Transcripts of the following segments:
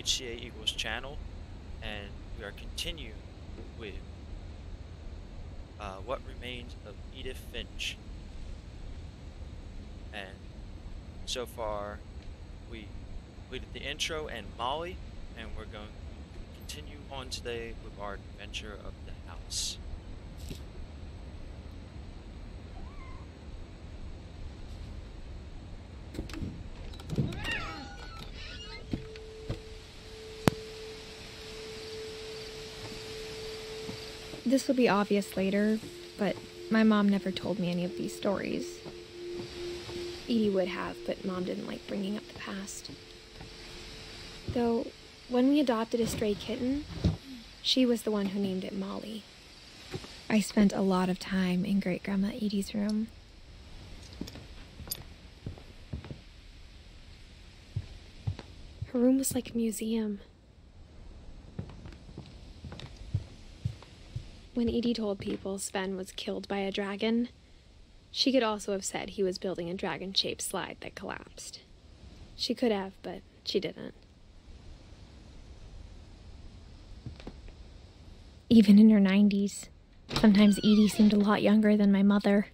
HCA Eagles channel, and we are continuing with What Remains of Edith Finch. And so far, we completed the intro and Molly, and we're going to continue on today with our adventure of the house. This will be obvious later, but my mom never told me any of these stories. Edie would have, but Mom didn't like bringing up the past. Though, when we adopted a stray kitten, she was the one who named it Molly. I spent a lot of time in Great-Grandma Edie's room. Her room was like a museum. When Edie told people Sven was killed by a dragon, she could also have said he was building a dragon-shaped slide that collapsed. She could have, but she didn't. Even in her 90s, sometimes Edie seemed a lot younger than my mother.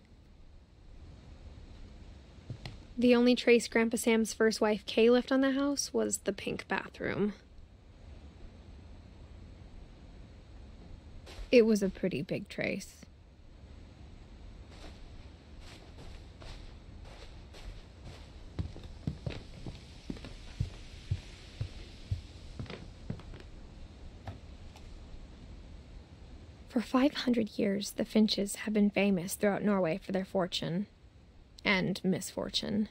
The only trace Grandpa Sam's first wife Kay left on the house was the pink bathroom. It was a pretty big trace. For 500 years, the Finches have been famous throughout Norway for their fortune and misfortune.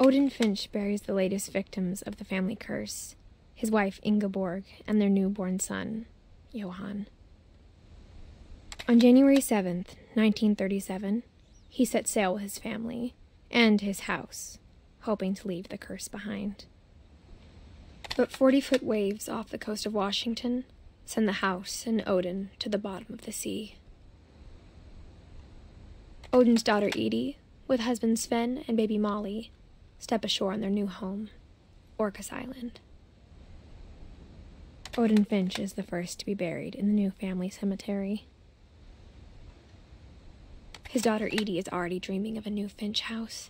Odin Finch buries the latest victims of the family curse, his wife Ingeborg and their newborn son, Johan. On January 7th, 1937, he set sail with his family and his house, hoping to leave the curse behind. But 40-foot waves off the coast of Washington send the house and Odin to the bottom of the sea. Odin's daughter Edie, with husband Sven and baby Molly, step ashore on their new home, Orcas Island. Odin Finch is the first to be buried in the new family cemetery. His daughter Edie is already dreaming of a new Finch house.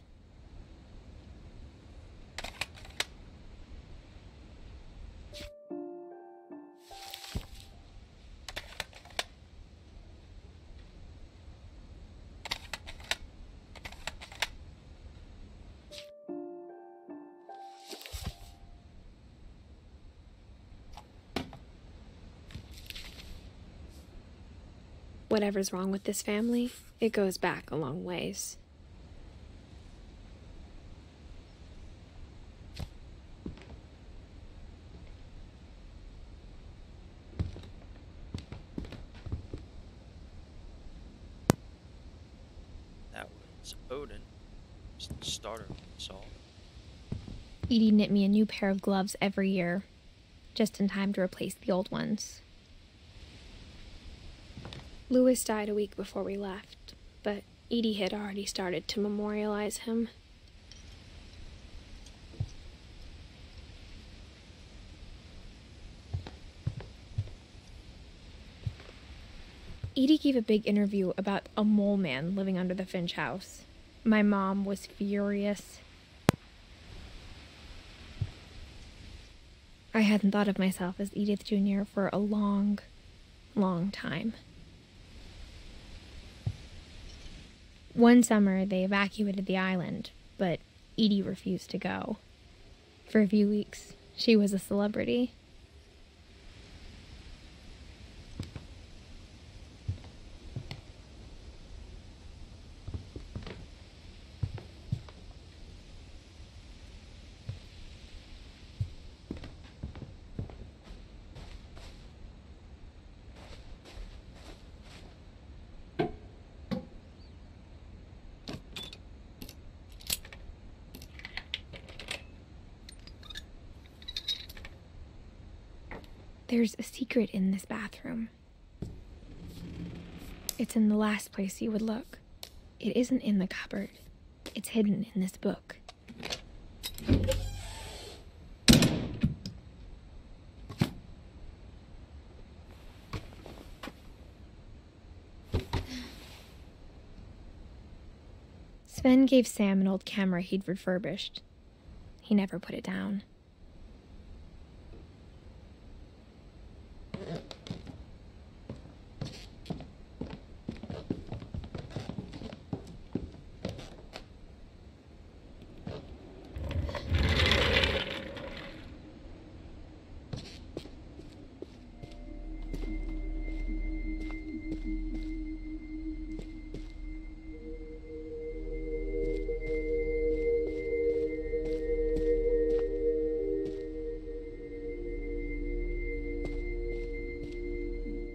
Whatever's wrong with this family, it goes back a long ways. That was Odin, the starter of this all. Edie knit me a new pair of gloves every year, just in time to replace the old ones. Louis died a week before we left, but Edie had already started to memorialize him. Edie gave a big interview about a mole man living under the Finch house. My mom was furious. I hadn't thought of myself as Edith Jr. for a long, long time. One summer, they evacuated the island, but Edie refused to go. For a few weeks, she was a celebrity. There's a secret in this bathroom. It's in the last place you would look. It isn't in the cupboard. It's hidden in this book. Sven gave Sam an old camera he'd refurbished. He never put it down.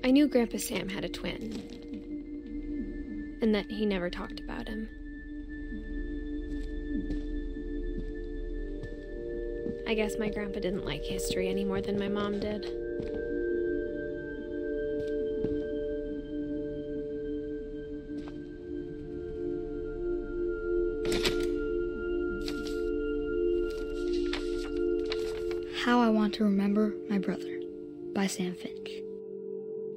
I knew Grandpa Sam had a twin, and that he never talked about him. I guess my grandpa didn't like history any more than my mom did. How I Want to Remember My Brother by Sam Finch.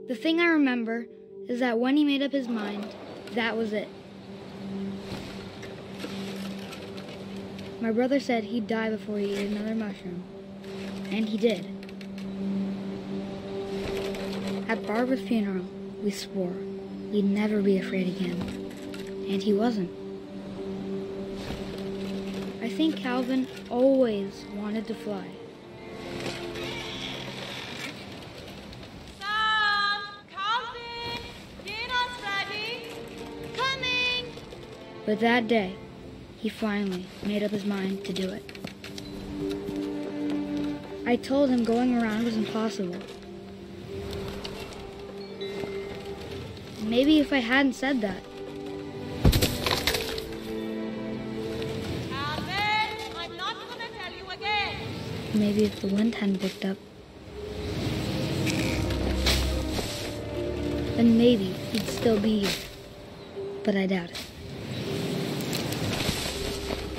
The thing I remember is that when he made up his mind, that was it. My brother said he'd die before he ate another mushroom, and he did. At Barbara's funeral, we swore we'd never be afraid again, and he wasn't. I think Calvin always wanted to fly. But that day, he finally made up his mind to do it. I told him going around was impossible. Maybe if I hadn't said that. Alvin, I'm not gonna tell you again. Maybe if the wind hadn't picked up. Then maybe he'd still be here. But I doubt it.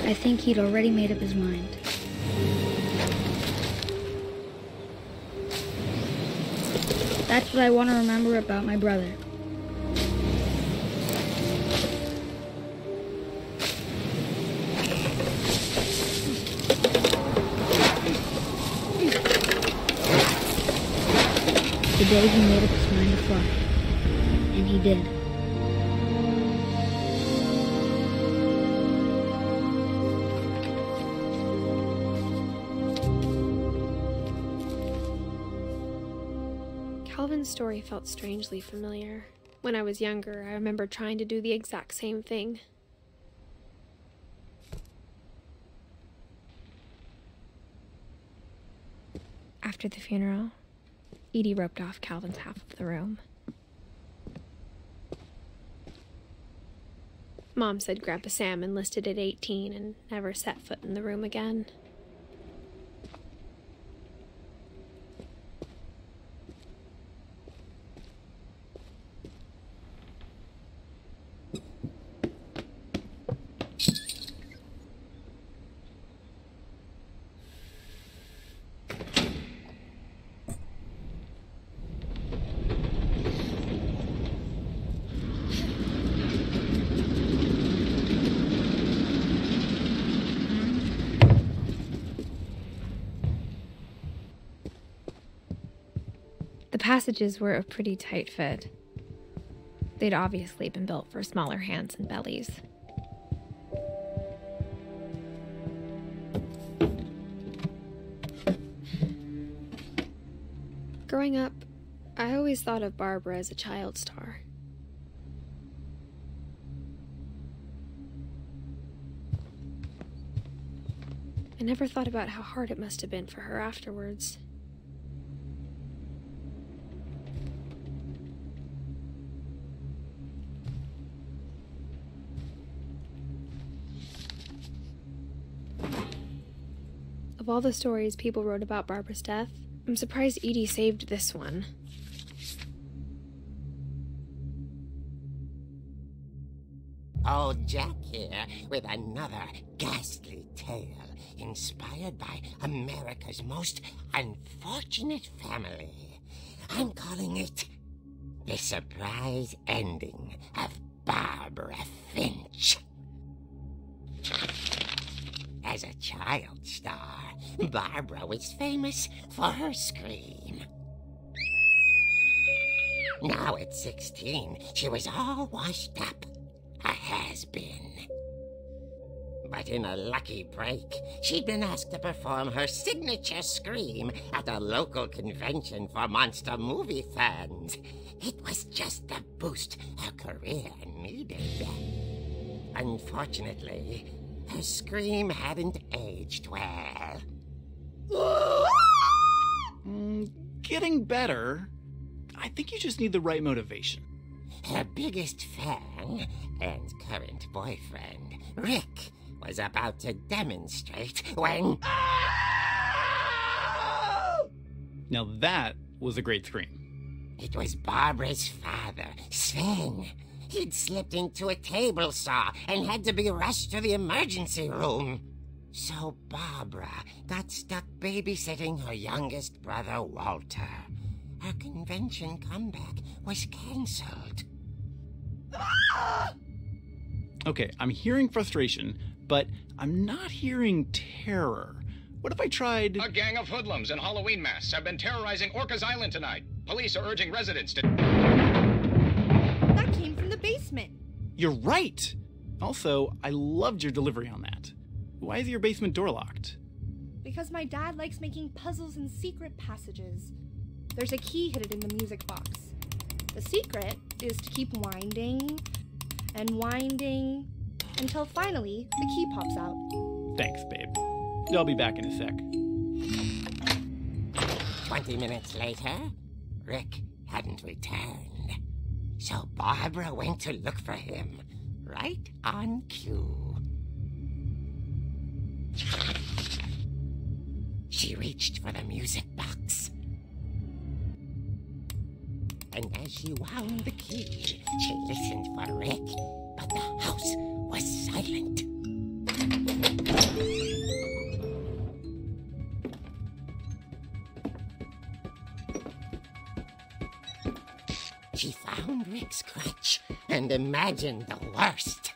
I think he'd already made up his mind. That's what I want to remember about my brother. The day he made up his mind to fly. And he did. Calvin's story felt strangely familiar. When I was younger, I remember trying to do the exact same thing. After the funeral, Edie roped off Calvin's half of the room. Mom said Grandpa Sam enlisted at 18 and never set foot in the room again. The passages were a pretty tight fit. They'd obviously been built for smaller hands and bellies. Growing up, I always thought of Barbara as a child star. I never thought about how hard it must have been for her afterwards. Of all the stories people wrote about Barbara's death, I'm surprised Edie saved this one. Old Jack here with another ghastly tale inspired by America's most unfortunate family. I'm calling it The Surprise Ending of Barbara Finch. As a child star, Barbara was famous for her scream. Now at 16, she was all washed up. A has-been. But in a lucky break, she'd been asked to perform her signature scream at a local convention for monster movie fans. It was just the boost her career needed. Unfortunately, her scream hadn't aged well. Getting better. I think you just need the right motivation. Her biggest fan and current boyfriend, Rick, was about to demonstrate when... Now that was a great scream. It was Barbara's father, Sven. He'd slipped into a table saw and had to be rushed to the emergency room. So Barbara got stuck babysitting her youngest brother, Walter. Her convention comeback was cancelled. Okay, I'm hearing frustration, but I'm not hearing terror. What if I tried... A gang of hoodlums in Halloween masks have been terrorizing Orcas Island tonight. Police are urging residents to... That came from the basement. You're right! Also, I loved your delivery on that. Why is your basement door locked? Because my dad likes making puzzles and secret passages. There's a key hidden in the music box. The secret is to keep winding and winding until finally the key pops out. Thanks, babe. I'll be back in a sec. 20 minutes later, Rick hadn't returned. So Barbara went to look for him, right on cue. She reached for the music box. And as she wound the key, she listened for Rick, but the house was silent. She found Rick's crutch and imagined the worst.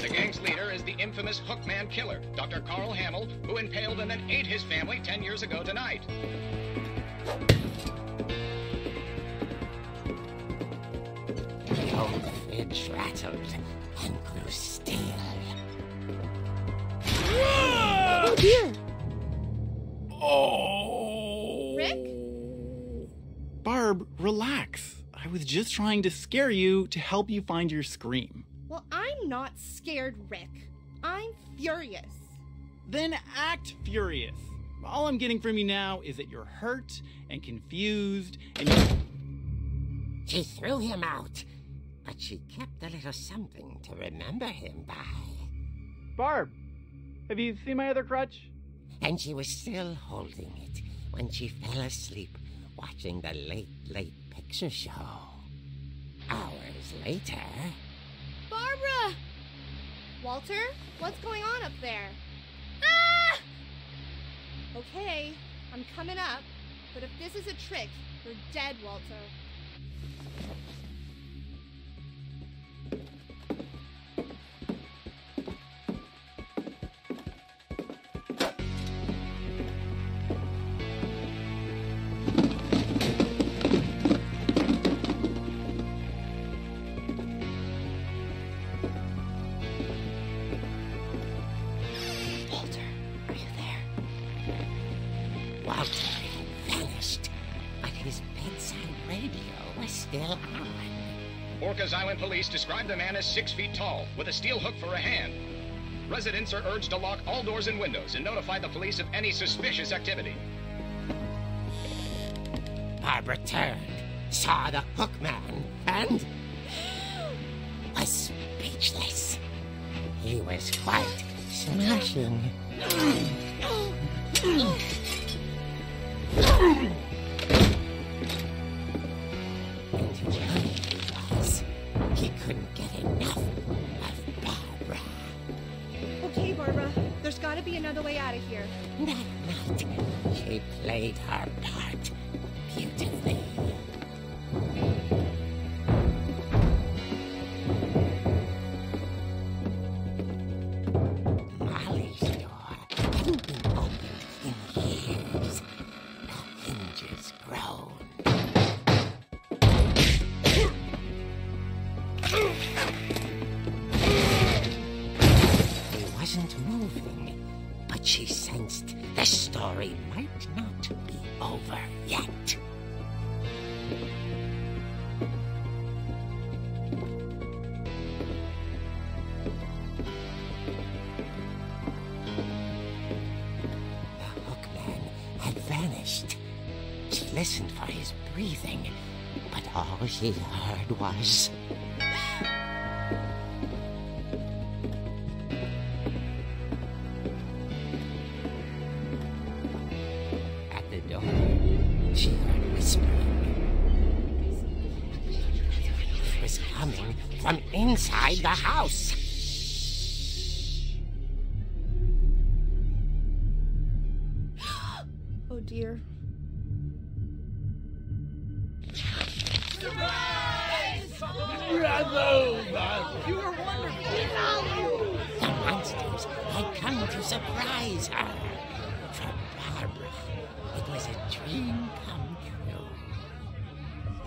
The gang's leader is the infamous Hookman killer, Dr. Carl Hamill, who impaled and then ate his family 10 years ago tonight. The old fridge rattled and grew still. Oh dear! Oh! Rick? Barb, relax. I was just trying to scare you to help you find your scream. Well, I'm not scared, Rick. I'm furious. Then act furious. All I'm getting from you now is that you're hurt and confused and She threw him out, but she kept a little something to remember him by. Barb, have you seen my other crutch? And she was still holding it when she fell asleep watching the late picture show. Hours later... Barbara! Walter, what's going on up there? Ah! Okay, I'm coming up, but if this is a trick, you're dead, Walter. Walter had vanished, but his bedside radio was still on. Orcas Island police describe the man as 6 feet tall, with a steel hook for a hand. Residents are urged to lock all doors and windows and notify the police of any suspicious activity. Barbara turned, saw the hook man, and was speechless. He was quite smashing. And his worry was he couldn't get enough of Barbara. Okay, Barbara, there's gotta be another way out of here. That night, she played her part beautifully. He wasn't moving, but she sensed the story might not be over yet. The hookman had vanished. She listened for his breathing, but all she heard was... At the door, she heard whispering. It was coming from inside the house. Oh dear. The monsters had come to surprise her. For Barbara, it was a dream come true.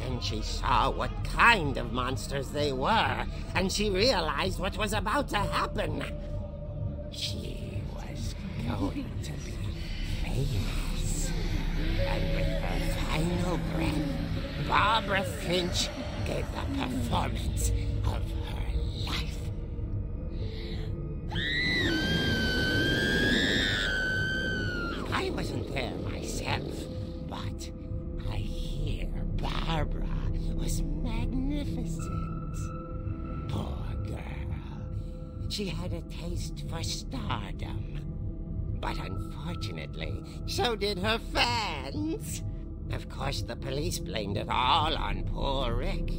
Then she saw what kind of monsters they were, and she realized what was about to happen. She was going to be famous. And with her final breath, Barbara Finch gave the performance of her life. I wasn't there myself, but I hear Barbara was magnificent. Poor girl. She had a taste for stardom. But unfortunately, so did her fans. Of course, the police blamed it all on poor Rick,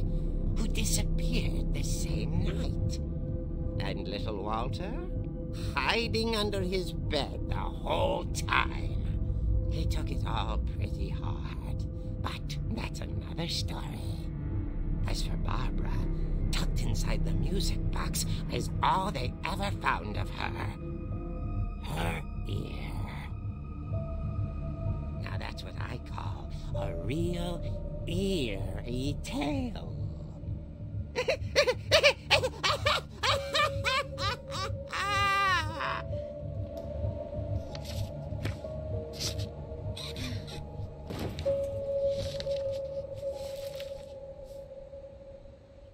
who disappeared the same night. And little Walter, hiding under his bed the whole time. He took it all pretty hard, but that's another story. As for Barbara, tucked inside the music box is all they ever found of her. Her ear. Now that's what I call a real eerie tale.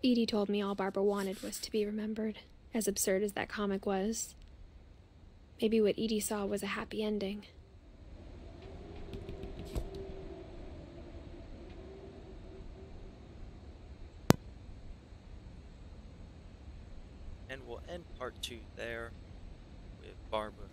Edie told me all Barbara wanted was to be remembered, as absurd as that comic was. Maybe what Edie saw was a happy ending. And we'll end part 2 there with Barbara